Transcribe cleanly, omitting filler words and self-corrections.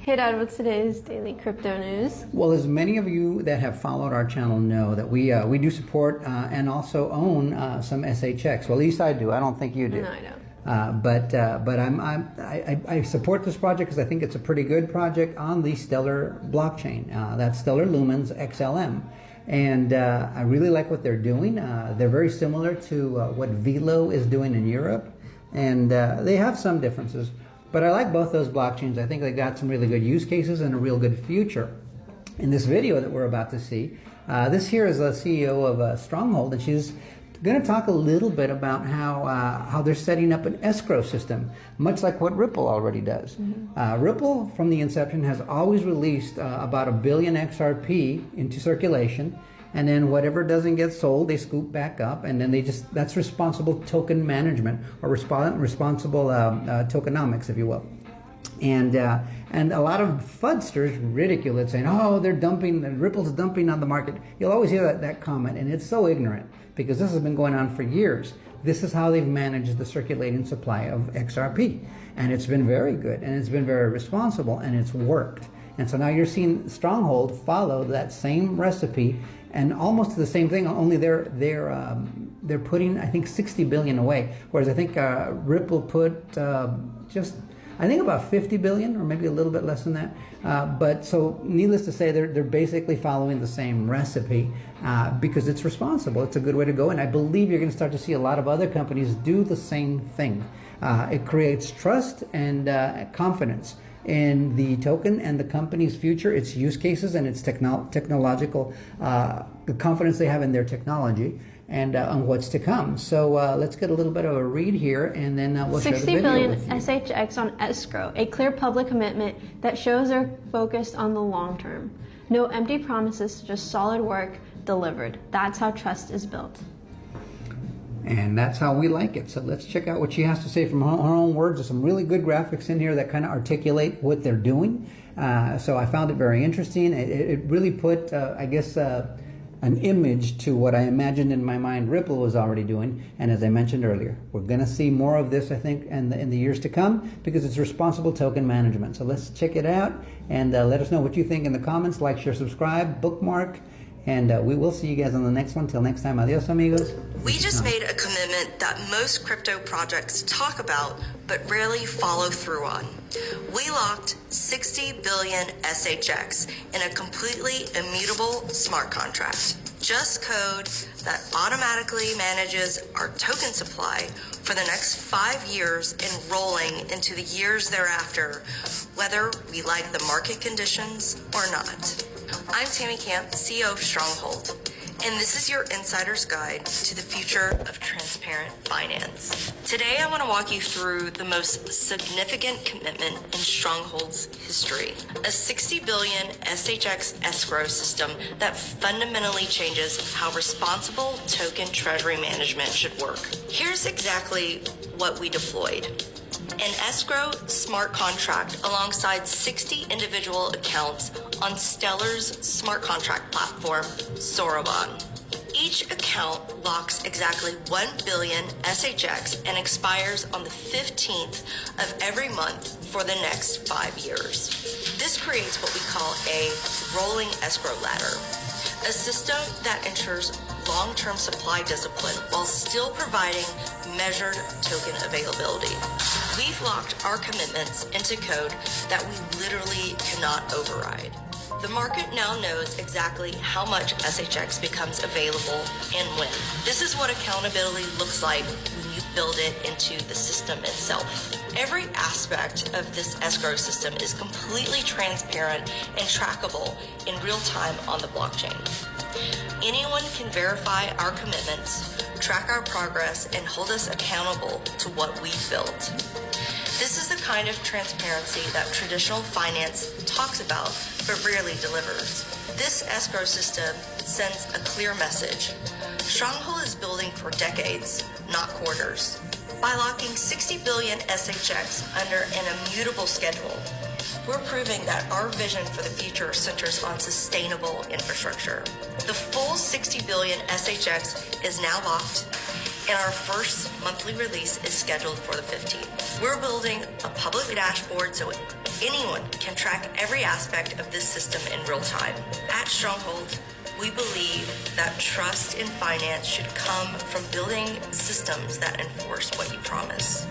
Hey Dad, what's today's daily crypto news? Well, as many of you that have followed our channel know, that we do support and also own some SHX. Well, at least I do. I don't think you do. No, I don't. But I support this project because I think it's a pretty good project on the Stellar blockchain. That's Stellar Lumens XLM. And I really like what they're doing. They're very similar to what Velo is doing in Europe. And they have some differences. But I like both those blockchains. I think they got some really good use cases and a real good future. In this video that we're about to see, this here is the CEO of Stronghold, and she's going to talk a little bit about how they're setting up an escrow system, much like what Ripple already does. Ripple, from the inception, has always released about 1 billion XRP into circulation, and then whatever doesn't get sold, they scoop back up, and then that's responsible token management, or responsible tokenomics, if you will. And a lot of fudsters ridicule it, saying, oh, they're dumping, Ripple's dumping on the market. You'll always hear that comment, and it's so ignorant, because this has been going on for years. This is how they've managed the circulating supply of XRP. And it's been very good, and it's been very responsible, and it's worked. And so now you're seeing Stronghold follow that same recipe, and almost the same thing, only they're putting, I think, 60 billion away, whereas I think Ripple put I think about 50 billion, or maybe a little bit less than that. But so needless to say, they're basically following the same recipe because it's responsible. It's a good way to go. And I believe you're going to start to see a lot of other companies do the same thing. It creates trust and confidence in the token and the company's future, its use cases, and its technological the confidence they have in their technology and on what's to come. So let's get a little bit of a read here, and then we'll share the video 60 billion with you. SHX on escrow, a clear public commitment that shows they're focused on the long term. No empty promises, just solid work delivered. That's how trust is built. And that's how we like it. So let's check out what she has to say from her own words. There's some really good graphics in here that kind of articulate what they're doing. So I found it very interesting. It really put, I guess, an image to what I imagined in my mind Ripple was already doing. And as I mentioned earlier, we're going to see more of this, I think, in the years to come, because it's responsible token management. So let's check it out, and let us know what you think in the comments. Like, share, subscribe, bookmark. And we will see you guys on the next one. Till next time, adios, amigos. We just made a commitment that most crypto projects talk about, but rarely follow through on. We locked 60 billion SHX in a completely immutable smart contract. Just code that automatically manages our token supply for the next 5 years and rolling into the years thereafter, whether we like the market conditions or not. I'm Tammy Camp, CEO of Stronghold, and this is your insider's guide to the future of transparent finance. Today, I want to walk you through the most significant commitment in Stronghold's history, a 60 billion SHX escrow system that fundamentally changes how responsible token treasury management should work. Here's exactly what we deployed. An escrow smart contract alongside 60 individual accounts on Stellar's smart contract platform, Soroban. Each account locks exactly 1 billion SHX and expires on the 15th of every month for the next 5 years. This creates what we call a rolling escrow ladder, a system that ensures long-term supply discipline while still providing measured token availability. We've locked our commitments into code that we literally cannot override. The market now knows exactly how much SHX becomes available and when. This is what accountability looks like when you build it into the system itself. Every aspect of this escrow system is completely transparent and trackable in real time on the blockchain. Anyone can verify our commitments, track our progress, and hold us accountable to what we've built. This is the kind of transparency that traditional finance talks about but rarely delivers. This escrow system sends a clear message. Stronghold is building for decades, not quarters. By locking 60 billion SHX under an immutable schedule, we're proving that our vision for the future centers on sustainable infrastructure. The full 60 billion SHX is now locked, and our first monthly release is scheduled for the 15th. We're building a public dashboard so anyone can track every aspect of this system in real time. At Stronghold, we believe that trust in finance should come from building systems that enforce what you promise.